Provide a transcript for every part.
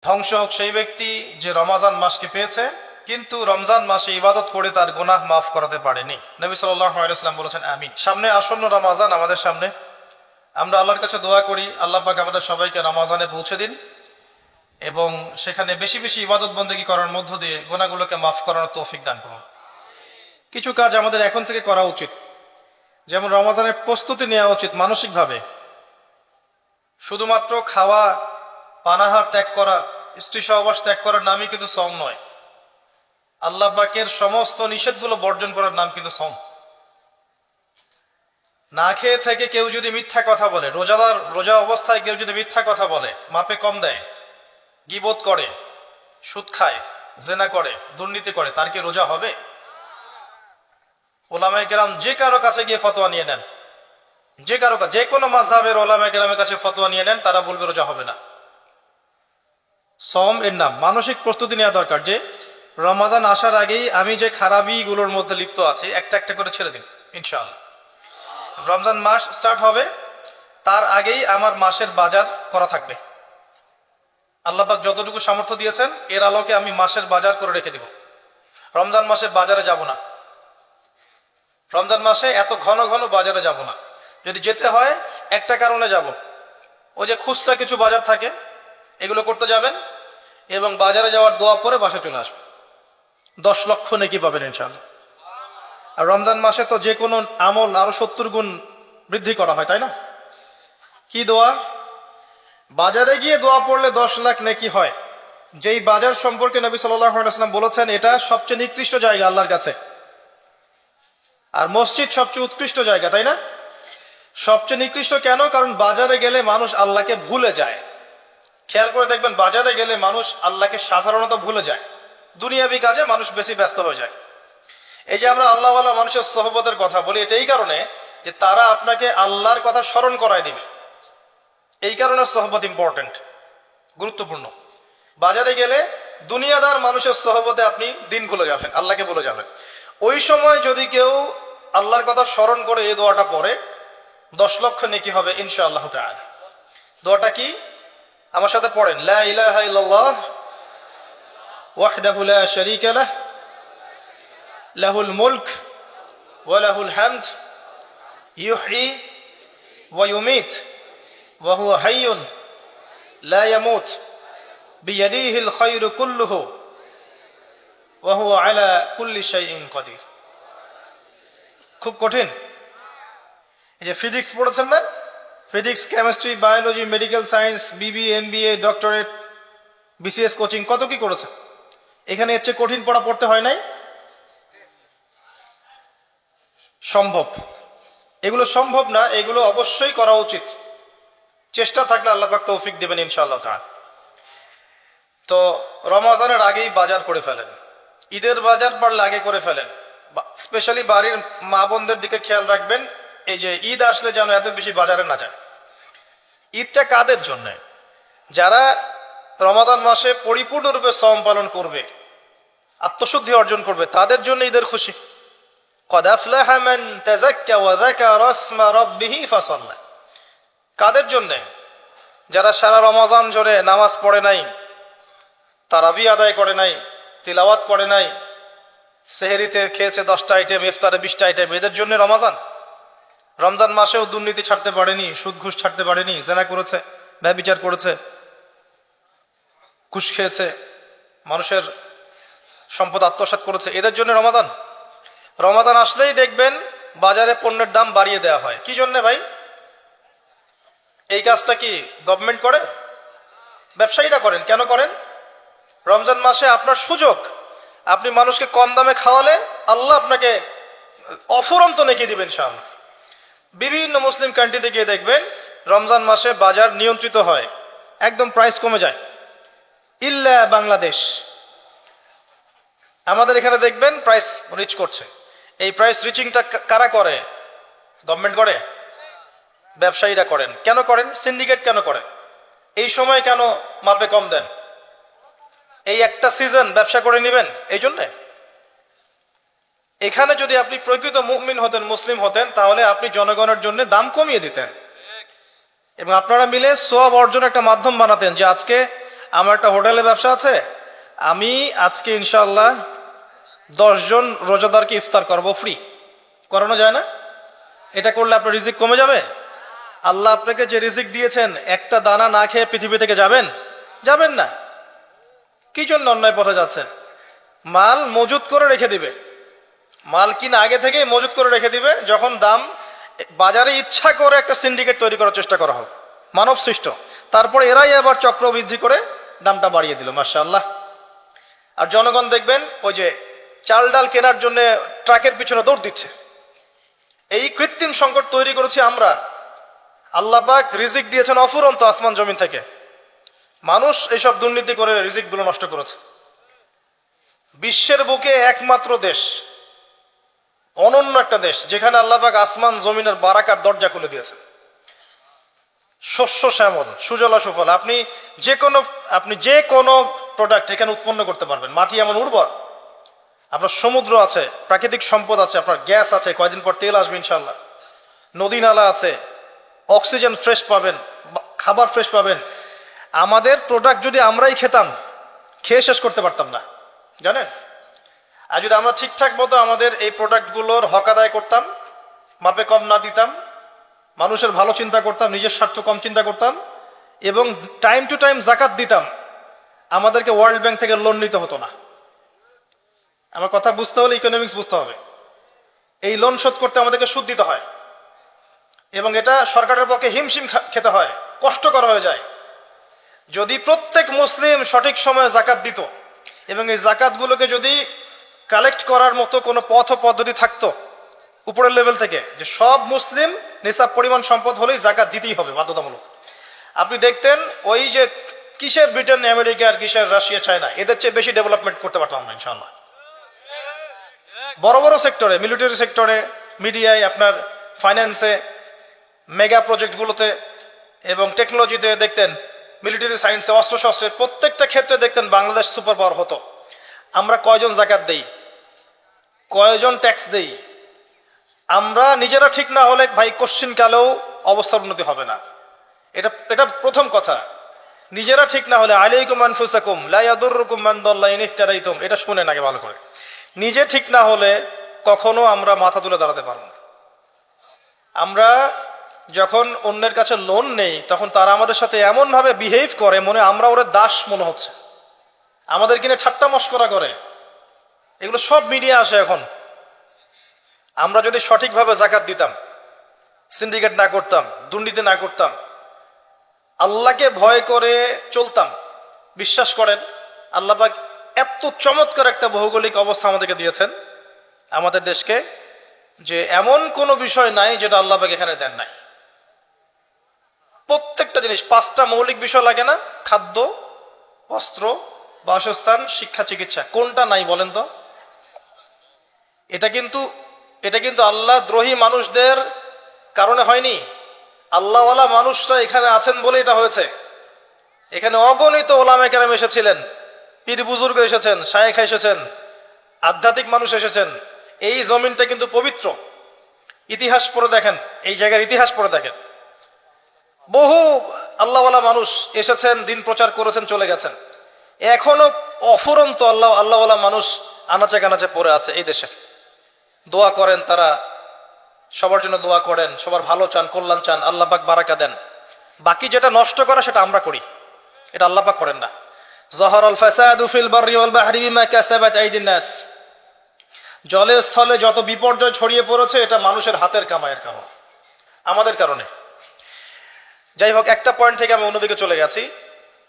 ধ্বংস হোক সেই ব্যক্তি যে রমজান মাসকে পেয়েছে কিন্তু রমজান মাসে ইবাদত করে তার গুনাহ মাফ করাতে পারেনি। নবী সাল্লাল্লাহু আলাইহি ওয়াসাল্লাম বলেছেন আমিন। সামনে আসন্ন রমজান আমাদের সামনে, আমরা আল্লাহর কাছে দোয়া করি আল্লাহ পাক আমাদের সবাইকে রমজানে পৌঁছে দিন এবং সেখানে বেশি বেশি ইবাদত বন্দেগী করার মধ্য দিয়ে গুনাহগুলোকে মাফ করার তৌফিক দান করুন। কিছু কাজ আমাদের এখন থেকে করা উচিত, যেমন রমজানের প্রস্তুতি নেওয়া উচিত মানসিকভাবে। শুধুমাত্র খাওয়া পানাহার ত্যাগ করা, স্ত্রী সহবাস ত্যাগ করার নামই কিন্তু সওম নয়। আল্লাহ পাকের সমস্ত নিষেধগুলো বর্জন করার নাম কিন্তু সওম। না খেয়ে থেকে কেউ যদি মিথ্যা কথা বলে, রোজা অবস্থায় কেউ যদি মিথ্যা কথা বলে, মাপে কম দেয়, গীবত করে, সুদ খায়, জেনা করে, দুর্নীতি করে, তার কি রোজা হবে? ওলামায়ে কেরাম যে কারো কাছে গিয়ে ফতোয়া নিয়ে নেন, যে কোনো মাযহাবের ওলামায়ে কেরামের কাছে ফতোয়া নিয়ে নেন, তারা বলবে রোজা হবে না। সওম এর নাম। মানসিক প্রস্তুতি নেওয়া দরকার যে রমজান আসার আগেই আমি যে খারাপিগুলোর মধ্যে লিপ্ত আছি একটা একটা করে ছেড়ে দিন ইনশাআল্লাহ। রমজান মাস স্টার্ট হবে তার আগেই আমার মাসের বাজার করা থাকবে। আল্লাহ পাক যতটুকু সামর্থ্য দিয়েছেন এর আলোকে আমি মাসের বাজার করে রেখে দিব। রমজান মাসে বাজারে যাব না, রমজান মাসে এত ঘন ঘন বাজারে যাব না। যদি যেতে হয় একটা কারণে যাব, ওই যে খুচরা কিছু বাজার থাকে এগুলো করতে যাবেন এবং বাজারে যাওয়ার দোয়া পরে বাসা চলে আসবেন, 10 লক্ষ নেকি পাবেন ইনশাআল্লাহ। আর রমজান মাসে তো যে কোনো আমল আরো 70 গুণ বৃদ্ধি করা হয়, তাই না? কি দোয়া? বাজারে গিয়ে দোয়া পড়লে 10 লাখ নেকি হয়। যেই বাজার সম্পর্কে নবী সাল্লাল্লাহু আলাইহি ওয়াসাল্লাম বলেছেন এটা সবচেয়ে নিকৃষ্ট জায়গা আল্লাহর কাছে, আর মসজিদ সবচেয়ে উৎকৃষ্ট জায়গা, তাই না? সবচেয়ে নিকৃষ্ট কেন? কারণ বাজারে গেলে মানুষ আল্লাহকে ভুলে যায়। খেয়াল করে দেখবেন বাজারে গেলে মানুষ আল্লাহকে সাধারণত ভুলে যায়, দুনিয়াবি কাজে মানুষ বেশি ব্যস্ত হয়ে যায়। এই যে আমরা আল্লাহওয়ালা মানুষের সোহবতের কথা বলি, এটা এই কারণে যে তারা আপনাকে আল্লাহর কথা স্মরণ করায় দিবে। এই কারণে সোহবত ইম্পর্টেন্ট, গুরুত্বপূর্ণ। বাজারে গেলে দুনিয়াদার মানুষের সোহবতে আপনি দিন ভুলে যাবেন, আল্লাহকে ভুলে যাবেন। ওই সময় যদি কেউ আল্লাহর কথা স্মরণ করে এই দোয়াটা পড়ে 10 লক্ষ নেকি হবে ইনশাআল্লাহ তাআলা। দোয়াটা কি? আমার সাথে পড়েন, লা ইলাহা ইল্লাল্লাহ ওয়াহদাহু লা শারীকা লাহ লাহুল মুলক ওয়া লাহুল হামদ ইউহয়ী ওয়া ইউমীত ওয়া হুয়া হাইয়ুন লা ইয়ামুত বিয়াদিহিল খায়রু কুল্লুহু ওয়া হুয়া আলা কুল্লি শাইইন কাদির। খুব কঠিন। এই যে ফিজিক্স পড়েছেন না, physics, chemistry, biology, medical science, বিবি, এমবিএ, ডক্টরেট, বিসিএস কোচিং, কত কি করেছে। এখানে এর চেয়ে কঠিন পড়া পড়তে হয় নাই? সম্ভব। এগুলো সম্ভব না, এগুলো অবশ্যই করা উচিত। চেষ্টা থাকলে আল্লাহ পাক তৌফিক দেবেন ইনশাআল্লাহ তাআলা। তো রমজানের আগেই বাজার করে ফেলেন, ঈদের বাজার পারলে আগে করে ফেলেন। স্পেশালি বাড়ির মা বোনদের দিকে খেয়াল রাখবেন, এই যে ঈদ আসলে যেন এত বেশি বাজারে না যায়। ঈদটা কাদের জন্য? যারা রমাদান মাসে পরিপূর্ণরূপে সওম পালন করবে, আত্মশুদ্ধি অর্জন করবে, তাদের জন্য ঈদের খুশি। ক্বাদ আফলাহা মান তাযাক্কা ওয়া যাকারা ইসমা রাব্বিহি ফাসাল্লা। কাদের জন্য? যারা সারা রমজান জুড়ে নামাজ পড়ে নাই, তারাবি আদায় করে নাই, তিলাওয়াত করে নাই, সেহরিতে খেয়েছে 10টা আইটেম, ইফতারে 20টা আইটেম, এদের জন্য রমজান। রমজান মাসেও দুর্নীতি ছাড়তে পারেনি, সুদ ঘুষ ছাড়তে পারেনি, জেনা করেছে, ব্যভিচার করেছে, ঘুষ খেয়েছে, মানুষের সম্পদ আত্মসাৎ করেছে, এদের জন্য রমাদান। রমাদান আসলেই দেখবেন বাজারে পণ্যের দাম বাড়িয়ে দেওয়া হয়। কি জন্য ভাই? এই কাজটা কি গভর্নমেন্ট করে? ব্যবসায়ীরা করেন। কেন করেন? রমজান মাসে আপনার সুযোগ, আপনি মানুষকে কম দামে খাওয়ালে আল্লাহ আপনাকে অফুরন্ত নেকি দিবেন ইনশাআল্লাহ। বিভিন্ন মুসলিম কান্ট্রিতে গিয়ে দেখবেন রমজান মাসে বাজার নিয়ন্ত্রিত হয়, একদম প্রাইস কমে যায়। ইল্লা বাংলাদেশ, আমাদের এখানে দেখবেন প্রাইস রিচ করছে। এই প্রাইস রিচিংটা কারা করে? গভর্নমেন্ট করে? ব্যবসায়ীরা করেন। কেন করেন? সিন্ডিকেট কেন করেন? এই সময় কেন মাপে কম দেন? এই একটা সিজন ব্যবসা করে নেবেন এই জন্যে। এখানে যদি আপনি প্রকৃত মুমিন হতেন, মুসলিম হতেন, তাহলে আপনি জনগণের জন্য দাম কমিয়ে দিতেন এবং আপনারা মিলে সওয়াব অর্জন একটা মাধ্যম বানাতেন যে আজকে আমার একটা হোটেলে ব্যবসা আছে, আমি আজকে ইনশাআল্লাহ 10 জন রোজাদারকে ইফতার করব, ফ্রি করানো যায় না? এটা করলে আপনার রিজিক কমে যাবে? আল্লাহ আপনাকে যে রিজিক দিয়েছেন, একটা দানা না খেয়ে পৃথিবী থেকে যাবেন? যাবেন না। কি জন্য অন্যায় পথে যাচ্ছেন? মাল মজুত করে রেখে দিবে, মাল কিনা আগে থেকেই মজুত করে রেখে দিবে, যখন দাম বাজারে ইচ্ছা করে একটা সিন্ডিকেট তৈরি করার চেষ্টা করা হোক, মানব সৃষ্ট, তারপরে এরাই আবার চক্র বৃদ্ধি করে দামটা বাড়িয়ে দিল, মাশাআল্লাহ। আর জনগণ দেখবেন ওই যে চাল ডাল কেনার জন্য ট্রাকের পিছনে দৌড় দিচ্ছে। এই কৃত্রিম সংকট তৈরি করেছি আমরা। আল্লাহ পাক রিজিক দিয়েছেন অফুরন্ত আসমান জমিন থেকে, মানুষ এইসব দুর্নীতি করে রিজিকগুলো নষ্ট করেছে। বিশ্বের বুকে একমাত্র দেশ, অনন্য একটা দেশ, যেখানে আল্লাহ পাক আসমান জমিনের বারাকার দরজা খুলে দিয়েছে। শস্য শ্যামল, সুজলা সুফল, আপনি যে কোনো প্রোডাক্ট এখানে উৎপন্ন করতে পারবেন। মাটি এমন উর্বর, আপনার সমুদ্র আছে, প্রাকৃতিক সম্পদ আছে, আপনার গ্যাস আছে, কয়দিন পর তেল আসবে ইনশাল্লাহ, নদী নালা আছে, অক্সিজেন ফ্রেশ পাবেন, খাবার ফ্রেশ পাবেন। আমাদের প্রোডাক্ট যদি আমরাই খেতাম, খেয়ে শেষ করতে পারতাম না, জানেন? আর যদি আমরা ঠিকঠাক মতো আমাদের এই প্রোডাক্টগুলোর হক আদায় করতাম, মাপে কম না দিতাম, মানুষের ভালো চিন্তা করতাম, নিজের স্বার্থ কম চিন্তা করতাম, এবং টাইম টু টাইম জাকাত দিতাম, আমাদেরকে ওয়ার্ল্ড ব্যাংক থেকে লোন নিতে হতো না। আমার কথা বুঝতে হলে ইকোনমিক্স বুঝতে হবে। এই লোন শোধ করতে আমাদেরকে সুদ দিতে হয়, এবং এটা সরকারের পক্ষে হিমশিম খেতে হয়, কষ্টকর হয়ে যায়। যদি প্রত্যেক মুসলিম সঠিক সময়ে জাকাত দিত, এবং এই জাকাতগুলোকে যদি কালেক্ট করার মতো কোনো পথ ও পদ্ধতি থাকতো উপরের লেভেল থেকে, যে সব মুসলিম নিসাব পরিমাণ সম্পদ হলেই জাকাত দিতেই হবে বাধ্যতামূলক, আপনি দেখতেন ওই যে কিসের ব্রিটেন আমেরিকা আর কিসের রাশিয়া চায়না, এদের চেয়ে বেশি ডেভেলপমেন্ট করতে পারতাম আমরা ইনশাআল্লাহ। বড় বড় সেক্টরে, মিলিটারি সেক্টরে, মিডিয়ায়, আপনার ফাইন্যান্সে, মেগা প্রজেক্টগুলোতে এবং টেকনোলজিতে দেখতেন, মিলিটারি সায়েন্সে, অস্ত্রশস্ত্রের প্রত্যেকটা ক্ষেত্রে দেখতেন বাংলাদেশ সুপার পাওয়ার হতো। আমরা কয়জন জাকাত দেই, কয়জন ট্যাক্স দেই? আমরা নিজেরা ঠিক না হলে ভাই কোশ্চিনকালেও অবস্থার উন্নতি হবে না। এটা প্রথম কথা। নিজেরা ঠিক না হলে আলাইকুম আনফুসাকুম লা ইয়াদুররুকুম মান দাল্লা ইন ইহতাদাইতুম, এটা শুনেন আগে ভালো করে। নিজে ঠিক না হলে কখনো আমরা মাথা তুলে দাঁড়াতে পারবো না। আমরা যখন অন্যের কাছে লোন নেই, তখন তারা আমাদের সাথে এমনভাবে বিহেভ করে, মনে আমরা ওরা দাস মনে হচ্ছে, আমাদের কিনে ঠাট্টা মশকরা করে। এগুলো সব মিডিয়া আসে এখন। আমরা যদি সঠিকভাবে জাকাত দিতাম, সিন্ডিকেট না করতাম, দুর্নীতি না করতাম, আল্লাহকে ভয় করে চলতাম, বিশ্বাস করেন আল্লাহ পাক এত চমৎকার একটা ভৌগোলিক অবস্থা আমাদেরকে দিয়েছেন আমাদের দেশকে, যে এমন কোনো বিষয় নাই যেটা আল্লাহ পাক এখানে দেন নাই। প্রত্যেকটা জিনিস, 5টা মৌলিক বিষয় লাগে না? খাদ্য, বস্ত্র, বাসস্থান, শিক্ষা, চিকিৎসা। কোনটা নাই বলেন তো? এটা কিন্তু আল্লাহ দ্রোহী মানুষদের কারণে হয়নি। আল্লাহওয়ালা মানুষরা এখানে আছেন বলে এটা হয়েছে। এখানে অগণিত ওলামে কেরাম এসেছিলেন, পীর বুজুর্গ এসেছেন, শায়েখ এসেছেন, আধ্যাত্মিক মানুষ এসেছেন। এই জমিনটা কিন্তু পবিত্র। ইতিহাস পড়ে দেখেন, এই জায়গার ইতিহাস পড়ে দেখেন, বহু আল্লাহওয়ালা মানুষ এসেছেন, দিন প্রচার করেছেন, চলে গেছেন। এখনো অফুরন্ত আল্লাহওয়ালা মানুষ আনাচে কানাচে পড়ে আছে এই দেশে। দোয়া করেন তারা, সবার জন্য দোয়া করেন, সবার ভালো চান, কল্যাণ চান, আল্লাহ পাক বারাকা দেন। বাকি যেটা নষ্ট করা সেটা আমরা করি, এটা আল্লাহ পাক করেন না। যহরাল ফাসাদু ফিল বাররি ওয়াল বাহরি বিমা কাসাবাত আইদিন নাস। জলে স্থলে যত বিপর্যয় ছড়িয়ে পড়েছে, এটা মানুষের হাতের কামাইয়ের কারণ, আমাদের কারণে। যাই হোক, একটা পয়েন্ট থেকে আমি অন্যদিকে চলে গেছি।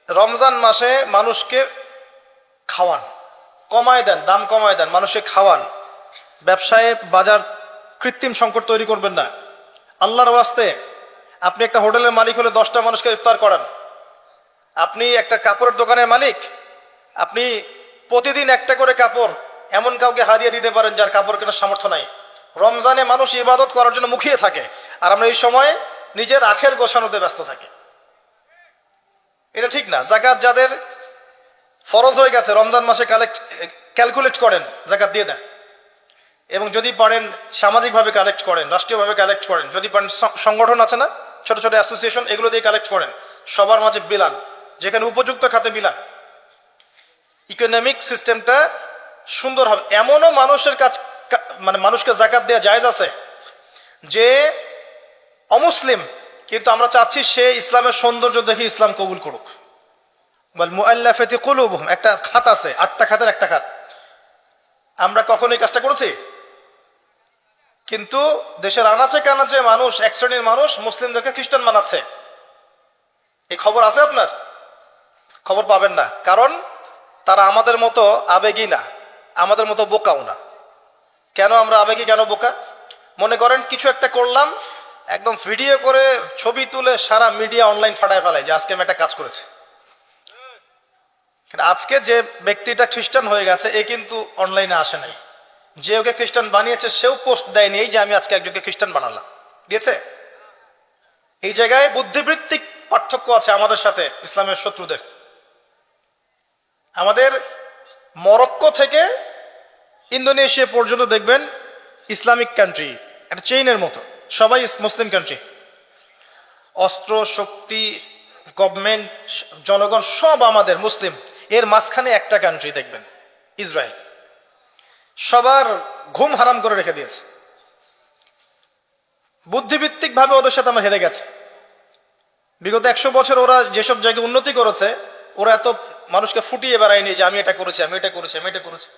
রমজান মাসে মানুষকে খাওয়ান, কমায় দেন, দাম কমায় দেন, মানুষকে খাওয়ান। ব্যবসায় বাজার কৃত্রিম সংকট তৈরি করবেন না। আল্লাহর ওয়াস্তে আপনি একটা হোটেলের মালিক হলে 10টা মানুষকে ইফতার করান। আপনি একটা কাপড়ের দোকানের মালিক, আপনি প্রতিদিন একটা করে কাপড় এমন কাউকে হাদিয়া দিতে পারেন যার কাপড় কেনার সামর্থ্য নাই। রমজানে মানুষ ইবাদত করার জন্য মুখিয়ে থাকে, আর আমরা এই সময় নিজের আখের গোছানোতে ব্যস্ত থাকি। এটা ঠিক না। জাকাত যাদের ফরজ হয়ে গেছে, রমজান মাসে ক্যালকুলেট করেন, জাকাত দিয়ে দেন। এবং যদি পারেন সামাজিকভাবে কালেক্ট করেন, রাষ্ট্রীয়ভাবে কালেক্ট করেন। যদি পারেন সংগঠন আছে না, ছোট ছোট অ্যাসোসিয়েশন, এগুলো দিয়ে কালেক্ট করেন, সবার মাঝে বিলান। যেখানে উপযুক্ত খাতে মিলান, ইকোনমিক সিস্টেমটা সুন্দর হবে। এমনও মানুষের কাজ মানে মানুষকে জাকাত দেওয়া জায়েজ আছে যে অমুসলিম, কিন্তু আমরা চাচ্ছি সে ইসলামের সৌন্দর্য দেখে ইসলাম কবুল করুক। বল মুআল্লাফাতি কুলুবুহুম, একটা খাত আছে, 8টা খাতের একটা খাত। আমরা কখন এই কাজটা করেছি? কিন্তু দেশের আনাচে কানাচে মানুষ, এক শ্রেণীর মানুষ মুসলিমদেরকে খ্রিস্টান বানাচ্ছে। এই খবর আছে আপনার? খবর পাবেন না, কারণ তারা আমাদের মতো আবেগী না, আমাদের মতো বোকাও না। কেন আমরা আবেগী, কেন বোকা? মনে করেন কিছু একটা করলাম, একদম ভিডিও করে ছবি তুলে সারা মিডিয়া অনলাইন ফাটায় ফেলায় যে আজকে আমি একটা কাজ করেছি। আজকে যে ব্যক্তিটা খ্রিস্টান হয়ে গেছে এ কিন্তু অনলাইনে আসে নাই, যে ওকে খ্রিস্টান বানিয়েছে সেও পোস্ট দেয়নি এই যে আমি আজকে একজনকে খ্রিস্টান বানালাম, দিয়েছে? এই জায়গায় বুদ্ধিবৃত্তিক পার্থক্য আছে আমাদের সাথে ইসলামের শত্রুদের। আমাদের মরক্কো থেকে ইন্দোনেশিয়া পর্যন্ত দেখবেন ইসলামিক কান্ট্রি, একটা চেইনের মতো, সবাই মুসলিম কান্ট্রি। অস্ত্র শক্তি, গভর্নমেন্ট, জনগণ সব আমাদের মুসলিম। এর মাঝখানে একটা কান্ট্রি দেখবেন ইসরায়েল, সবার ঘুম হারাম করে রেখে দিয়েছে। বুদ্ধিভিত্তিক ভাবে ওদের সাথে আমরা হেরে গেছে। বিগত 100 বছর ওরা যেসব জায়গায় উন্নতি করেছে, ওরা এত মানুষকে ফুটিয়ে বেড়ায়নি যে আমি এটা করেছি, আমি এটা করেছি, আমি এটা করেছি।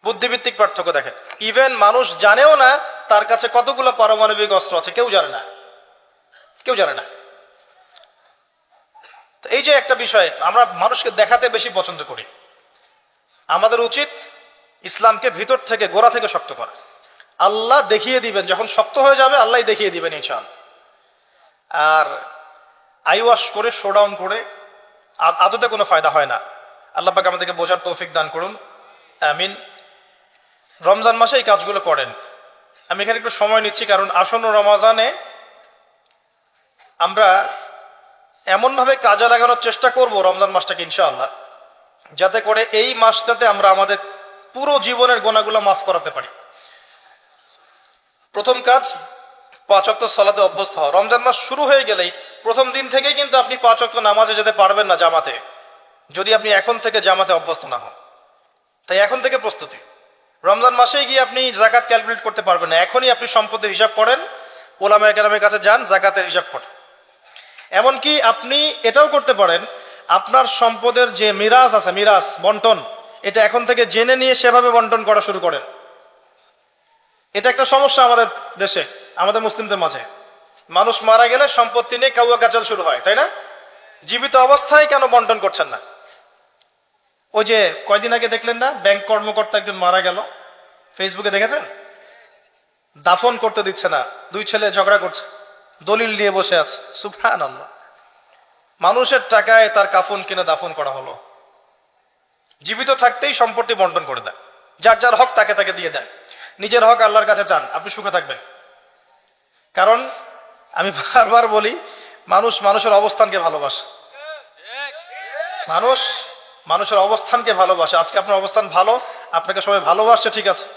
বুদ্ধিভিত্তিক পার্থক্য দেখেন। ইভেন মানুষ জানেও না তার কাছে কতগুলো পারমাণবিক অস্ত্র আছে, কেউ জানে না, কেউ জানে না। তো এই যে একটা বিষয়, আমরা মানুষকে দেখাতে বেশি পছন্দ করি। আমাদের উচিত ইসলামকে ভিতর থেকে, গোড়া থেকে শক্ত করা। আল্লাহ দেখিয়ে দিবেন, যখন শক্ত হয়ে যাবে আল্লাহ দেখিয়ে দিবেন ইনশাআল্লাহ। আর আইওয়াশ করে, শোডাউন করে আদতে কোনো ফায়দা হয় না। আল্লাহ পাক আমাদেরকে বোঝার তৌফিক দান করুন, আমিন। রমজান মাসে এই কাজগুলো করেন। আমি এখানে একটু সময় নিচ্ছি, কারণ আসন্ন রমজানে আমরা এমনভাবে কাজে লাগানোর চেষ্টা করব রমজান মাসটাকে ইনশাআল্লাহ, যাতে করে এই মাসটাতে আমরা আমাদের পুরো জীবনের গোনাগুলো মাফ করাতে পারি। প্রথম কাজ 5 ওয়াক্ত সালাতে অভ্যস্ত হওয়া। রমজান মাস শুরু হয়ে গেলেই প্রথম দিন থেকেই কিন্তু আপনি 5 ওয়াক্ত নামাজে যেতে পারবেন না জামাতে, যদি আপনি এখন থেকে জামাতে অভ্যস্ত না হন। তাই এখন থেকে প্রস্তুতি। রমজান মাসেই গিয়ে আপনি জাকাত ক্যালকুলেট করতে পারবেন না, এখনই আপনি সম্পদের হিসাব করেন, ওলামায়ে কেরামের কাছে যান, জাকাতের হিসাব করেন। এমনকি আপনি এটাও করতে পারেন, আপনার সম্পদের যে মিরাস আছে, মিরাস বন্টন, এটা এখন থেকে জেনে নিয়ে সেভাবে বন্টন করা শুরু করেন। এটা একটা সমস্যা আমাদের দেশে, আমাদের মুসলিমদের মাঝে। মানুষ মারা গেলে সম্পত্তি নিয়ে কাউয়া কাচাল শুরু হয়, তাই না? জীবিত অবস্থায় কেন বন্টন করছেন না? ওই যে কয়দিন আগে দেখলেন না, ব্যাংক কর্মকর্তা একজন মারা গেল, ফেসবুকে দেখেছেন? দাফন করতে দিচ্ছে না, 2 ছেলে ঝগড়া করছে, দলিল নিয়ে বসে আছে। সুবহানাল্লাহ, মানুষের টাকায় তার কাফন কিনে দাফন করা হলো। জীবিত থাকতেই সম্পত্তি বন্টন করে দেয়, যার যার হক তাকে তাকে দিয়ে দেন, নিজের হক আল্লাহর কাছে চান, আপনি সুখে থাকবেন। কারণ আমি বারবার বলি, মানুষ মানুষের অবস্থানকে ভালোবাসে, মানুষ মানুষের অবস্থানকে ভালোবাসে। আজকে আপনার অবস্থান ভালো, আপনাকে সবাই ভালোবাসছে, ঠিক আছে,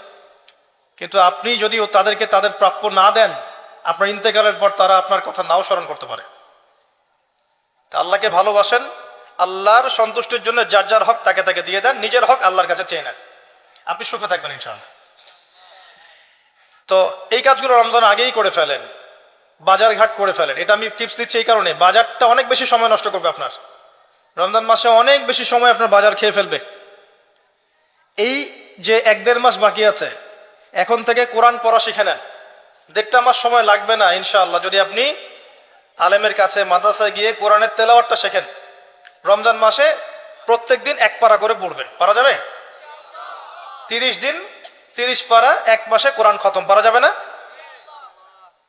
কিন্তু আপনি যদি তাদেরকে তাদের প্রাপ্য না দেন, আপনার ইন্তেকালের পর তারা আপনার কথা নাও স্মরণ করতে পারে। আল্লাহকে ভালোবাসেন, আল্লাহর সন্তুষ্টির জন্য যার যার হক তাকে তাকে দিয়ে দেন, নিজের হক আল্লাহর কাছে চেয়ে নেন, আপনি সুখে থাকবেন ইনশাআল্লাহ। তো এই কাজগুলো রমজান আগেই করে ফেলেন, বাজার ঘাট করে ফেলেন। এটা আমি টিপস দিচ্ছি এই কারণে, বাজারটা অনেক বেশি সময় নষ্ট করবে আপনার। রমজান মাসে অনেক বেশি সময় আপনার বাজার খেয়ে ফেলবে। এই যে 1-1.5 মাস বাকি আছে, এখন থেকে কোরআন পড়া শিখে নেন। 1.5 মাস সময় লাগবে না ইনশাআল্লাহ, যদি আপনি আলেমের কাছে মাদ্রাসায় গিয়ে কোরআনের তেলাওয়াতটা শেখেন। রমজান মাসে প্রত্যেক দিন 1 পারা করে পড়বেন, পারা যাবে? 30 দিন 30 পারা, 1 মাসে কোরআন খতম, পারা যাবে না?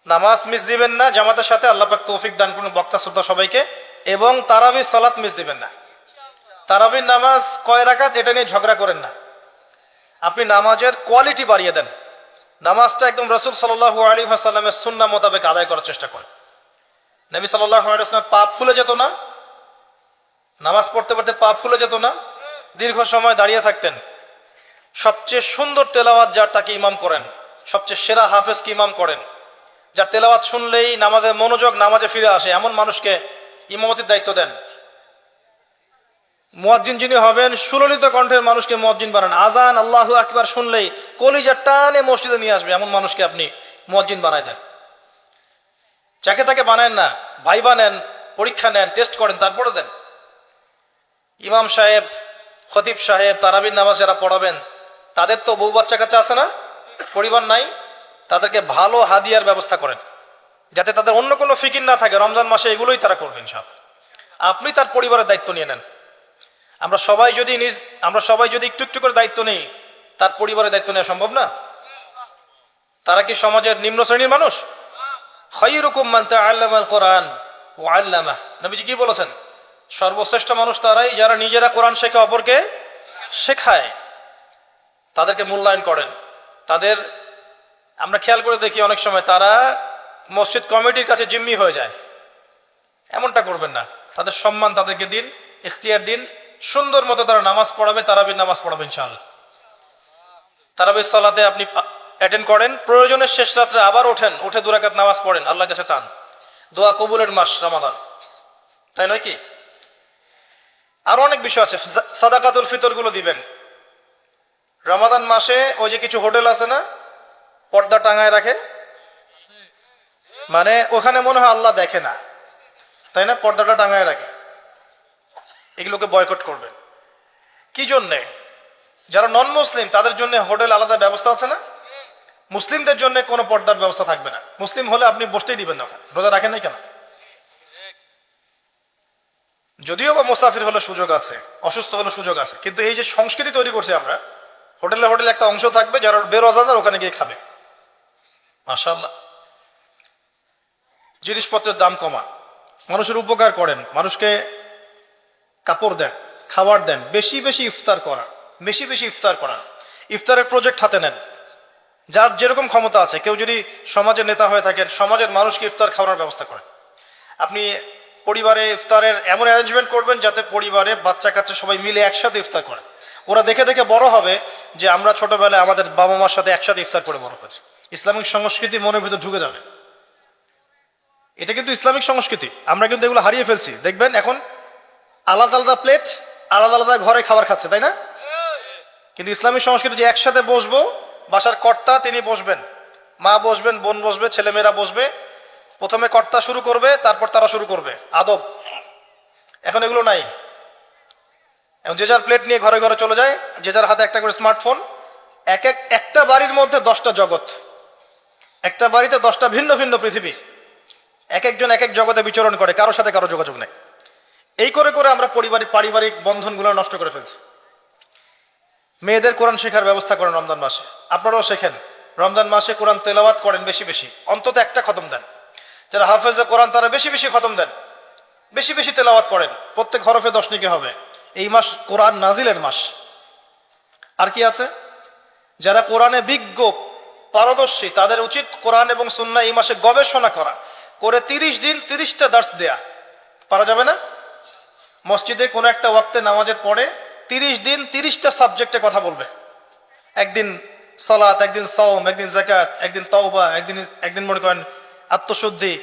নামাজ মিস দিবেন না জামাতের সাথে, আল্লাহ পাক তৌফিক দান করুন বক্তা শ্রোতা সবাইকে। এবং তারাবি সালাত মিস দিবেন না। তারাবির নামাজ কয় রাকাত এটা নিয়ে ঝগড়া করেন না, আপনি নামাজের কোয়ালিটি বাড়িয়ে দেন। নামাজটা একদম রাসূল সাল্লাল্লাহু আলাইহি ওয়াসাল্লামের সুন্নাহ মোতাবেক আদায় করার চেষ্টা করেন। নবী সাল্লাল্লাহু আলাইহি ওয়াসাল্লাম পা ফুলে যেত না, নামাজ পড়তে পড়তে পা ফুলে যেত না, দীর্ঘ সময় দাঁড়িয়ে থাকতেন। সবচেয়ে সুন্দর তেলাওয়াত যার, তাকে ইমাম করেন। সবচেয়ে সেরা হাফেজকে ইমাম করেন, যার তেলাওয়াত শুনলেই নামাজের মনোযোগ নামাজে ফিরে আসে, এমন মানুষকে ইমামতির দায়িত্ব দেন। মুয়াজ্জিন যিনি হবেন সুললিত কণ্ঠের মানুষকে মুয়াজ্জিন বানান। আজান আল্লাহু আকবার শুনলেই কলিজার টানে মসজিদে নিয়ে আসবে এমন মানুষকে আপনি মুয়াজ্জিন বানাই দেন। যাকে তাকে বানায় না, ভাইবা নেন, পরীক্ষা নেন, টেস্ট করেন, তারপরে দেন। ইমাম সাহেব, খতিব সাহেব, তারাবির নামাজ যারা পড়াবেন তাদের তো বউ বাচ্চা কাচ্চা আছে না, পরিবার নাই, তাদেরকে ভালো হাদিয়ার ব্যবস্থা করেন যাতে তাদের অন্য কোনো ফিকির না থাকে। রমজান মাসে এগুলোই তারা করবেন সব। আপনি তার পরিবারের দায়িত্ব নিয়ে নেন। আমরা সবাই যদি একটু একটু করে দায়িত্ব নেই, তার পরিবারের দায়িত্ব নেওয়া সম্ভব না? তারা কি সমাজের নিম্ন শ্রেণীর মানুষ? খায়রুকুম মান তাআল্লামাল কোরআন ওয়া আল্লামাহ, নবীজি কি বলেছেন? সর্বশ্রেষ্ঠ মানুষ তারাই যারা নিজেরা কোরআন শেখে অপরকে শেখায়, তাদেরকে মূল্যায়ন করেন। আমরা খেয়াল করে দেখি অনেক সময় তারা মসজিদ কমিটির কাছে জিম্মি হয়ে যায়। এমনটা করবেন না, তাদের সম্মান তাদেরকে দিন, ইখতিয়ার দিন। সুন্দর মতো তারা নামাজ পড়াবে, তারাবির নামাজ পড়াবে ইনশাআল্লাহ। তারাবির সালাতে আপনি অ্যাটেন্ড করেন, প্রয়োজনে শেষ রাত্রে আবার উঠে 2 রাকাত নামাজ পড়েন, আল্লাহর কাছে চান। দোয়া কবুলের মাস রমাদান, তাই নয় কি? আরো অনেক বিষয় আছে। সাদাকাতুল ফিতর গুলো দিবেন রমাদান মাসে। ওই যে কিছু হোটেল আছে না, পর্দা টাঙায় রাখে, মানে ওখানে মনে হয় আল্লাহ দেখে না, তাই না? পর্দাটা টাঙায় রাখে। এগুলোকে বয়কট করবেন। কি জন্যে? যারা নন মুসলিম তাদের জন্য হোটেল আলাদা ব্যবস্থা আছে না, মুসলিমদের জন্য কোনো পর্দার ব্যবস্থা থাকবে না। মুসলিম হলে আপনি বসতেই দিবেন না ওখানে, রোজা রাখেন নাই কেন? যদিও বা মুসাফির হলে সুযোগ আছে, অসুস্থ হলে সুযোগ আছে, কিন্তু এই যে সংস্কৃতি তৈরি করছি আমরা, হোটেলে একটা অংশ থাকবে যারা বেরোজাদার ওখানে গিয়ে খাবে। মাশাআল্লাহ। জিনিসপত্রের দাম কমা, মানুষের উপকার করেন, মানুষকে কাপড় দেন, খাবার দেন, বেশি বেশি ইফতার করা, ইফতারের প্রজেক্ট হাতে নেন। যার যেরকম ক্ষমতা আছে, কেউ যদি সমাজের নেতা হয়ে থাকেন, সমাজের মানুষকে ইফতার খাওয়ানোর ব্যবস্থা করেন। আপনি পরিবারে ইফতারের এমন অ্যারেঞ্জমেন্ট করবেন যাতে পরিবারে বাচ্চা কাচ্চা সবাই মিলে একসাথে ইফতার করে। ওরা দেখে দেখে বড় হবে যে আমরা ছোটবেলায় আমাদের বাবা মার সাথে একসাথে ইফতার করে বড় হয়েছি। ইসলামিক সংস্কৃতি মনের ভিতর ঢুকে যাবে। এটা কিন্তু ইসলামিক সংস্কৃতি, আমরা কিন্তু এগুলো হারিয়ে ফেলছি। দেখবেন এখন আলাদা আলাদা প্লেট, আলাদা আলাদা ঘরে খাবার খাচ্ছে, তাই না? কিন্তু ইসলামিক সংস্কৃতি যে একসাথে বসবো, বাসার কর্তা তিনি বসবেন, মা বসবেন, বোন বসবে, ছেলেমেয়েরা বসবে, প্রথমে কর্তা শুরু করবে, তারপর তারা শুরু করবে আদব। এখন এগুলো নাই। এখন যে যার প্লেট নিয়ে ঘরে ঘরে চলে যায়, যে যার হাতে একটা করে স্মার্টফোন। একটা বাড়ির মধ্যে 10টা জগৎ, একটা বাড়িতে 10টা ভিন্ন ভিন্ন পৃথিবী, এক একজন এক এক জগতে বিচরণ করে, কারোর সাথে কারো যোগাযোগ নেই। এই করে করে আমরা পারিবারিক বন্ধনগুলো নষ্ট করে ফেলছি। মেয়েদের কোরআন শেখার ব্যবস্থা করেন রমজান মাসে, আপনারাও শেখেন। রমজান মাসে কোরআন তেলাওয়াত করেন বেশি বেশি, অন্তত একটা খতম দেন। যারা হাফেজে কোরআন তারা বেশি বেশি খতম দেন, বেশি বেশি তেলাওয়াত করেন, প্রত্যেক হরফে 10 নেকি হবে। এই মাস কোরআন নাজিলের মাস। আর কি আছে? যারা কোরআনে বিজ্ঞ পারদর্শী তাদের উচিত কোরআন এবং সুন্নাহ এই মাসে গবেষণা করে 30 দিন 30টা দার্স দেয়া। পারা যাবে না? মসজিদে কোনো একটা ওয়াক্তে নামাজের পরে 30 দিন 30টা সাবজেক্টে কথা বলবে। একদিন সালাত, একদিন সাওম, একদিন যাকাত, একদিন তাওবা, একদিন মনে করেন আত্মশুদ্ধি,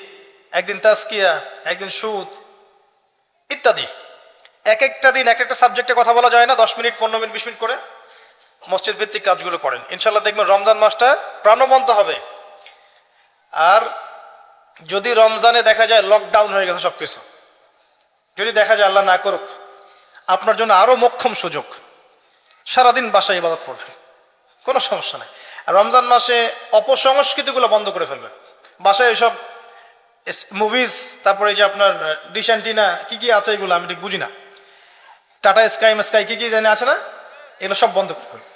একদিন তাজকিয়া, একদিন সুদ ইত্যাদি। এক একটা দিন এক একটা সাবজেক্টে কথা বলা যায় না? 10 মিনিট, 15 মিনিট, 20 মিনিট করে মসজিদ ভিত্তিক কাজগুলো করেন। ইনশাল্লাহ দেখবেন রমজান মাসটা প্রাণবন্ত হবে। আর যদি রমজানে দেখা যায় লকডাউন হয়ে গেছে সবকিছু, যদি দেখা যায় আল্লাহ না করুক, আপনার জন্য আরো মোক্ষম সুযোগ, সারাদিন বাসায় ইবাদত করবেন, কোনো সমস্যা নাই। আর রমজান মাসে অপসংস্কৃতিগুলো বন্ধ করে ফেলবেন। বাসায় এসব মুভিজ, তারপরে এই যে আপনার ডিশ অ্যান্টিনা কি কি আছে এগুলো আমি ঠিক বুঝি না, টাটা স্কাই কি কি জানি আছে না, এগুলো সব বন্ধ করে ফেলবেন,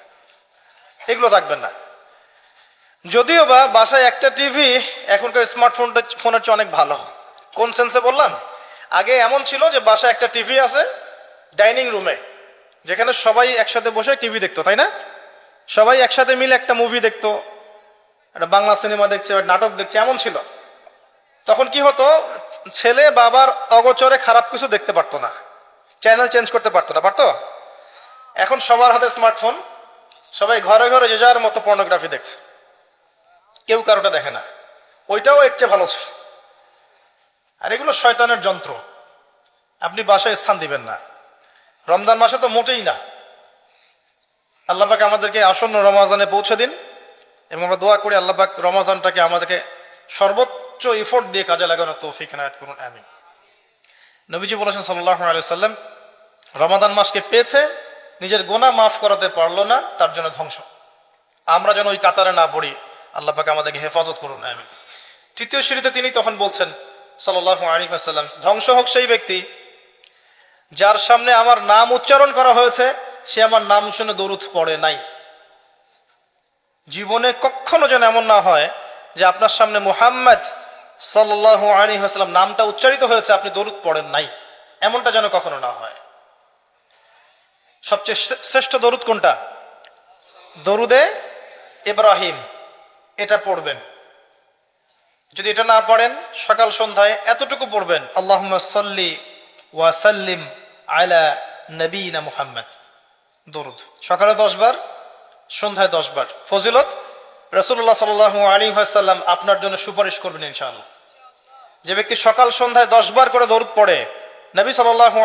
এগুলো রাখবেন না। যদিও বা বাসায় একটা টিভি এখনকার ফোনের চেয়ে অনেক ভালো। কোন সেন্সে বললাম? আগে এমন ছিল যে বাসায় একটা টিভি আছে ডাইনিং রুমে, যেখানে সবাই একসাথে বসে টিভি দেখতো, তাই না? সবাই একসাথে মিলে একটা মুভি দেখতো, একটা বাংলা সিনেমা দেখছে, নাটক দেখছে, এমন ছিল। তখন কি হতো, ছেলে বাবার অগোচরে খারাপ কিছু দেখতে পারতো না, চ্যানেল চেঞ্জ করতে পারতো না, পারতো? এখন সবার হাতে স্মার্টফোন, সবাই ঘরে ঘরে যে যার মতো পর্নোগ্রাফি দেখছে, কেউ কারোটা দেখে না। ওইটাও এর চেয়ে ভালো ছিল। আর এগুলো শয়তানের যন্ত্র, আপনি বাসায় স্থান দিবেন না। রমজান মাসে তো মোটেই না। আল্লাহ পাক আমাদেরকে আসন্ন রমজানে পৌঁছে দিন এবং আমরা দোয়া করি আল্লাহ পাক রমজানটাকে আমাদেরকে সর্বোচ্চ এফোর্ট দিয়ে কাজে লাগানোর তৌফিক এনায়েত করুন, আমিন। নবীজি বলেছেন সাল্লাল্লাহু আলাইহি ওয়াসাল্লাম, রমাদান মাসকে পেয়েছে, নিজের গুনাহ মাফ করাতে পারলো না, তার জন্য ধ্বংস। আমরা যেন ওই কাতারে না পড়ি, আল্লাহ পাক আমাদেরকে হেফাজত করুন, আমিন। তৃতীয় সিঁড়িতে তিনি তখন বলছেন সাল্লাল্লাহু আলাইহি ওয়াসাল্লাম, ধ্বংস হোক সেই ব্যক্তি যার সামনে আমার নাম উচ্চারণ করা হয়েছে, সে আমার নাম শুনে দরুদ পড়ে নাই। জীবনে কখনো যেন এমন না হয় যে আপনার সামনে মুহাম্মদ সাল্লাল্লাহু আলাইহি ওয়াসাল্লাম নামটা উচ্চারিত হয়েছে, আপনি দরুদ পড়েন নাই, এমনটা যেন কখনো না হয়। সবচেয়ে শ্রেষ্ঠ দরুদ কোনটা? দরুদে ইব্রাহিম, এটা পড়বেন। যদি এটা না পড়েন, সকাল সন্ধ্যায় এতটুকু পড়বেন, আল্লাহুম্মা সাল্লি ওয়া সাল্লিম আলা নবীনা মুহাম্মদ। দরুদ সকালে 10 বার, সন্ধ্যায় 10 বার। ফজিলত, রাসূলুল্লাহ সাল্লাল্লাহু আলাইহি ওয়াসাল্লাম আপনার জন্য সুপারিশ করবেন ইনশাআল্লাহ। যে ব্যক্তি সকাল সন্ধ্যায় 10 বার করে দরুদ পড়ে, নবী সাল্লাল্লাহু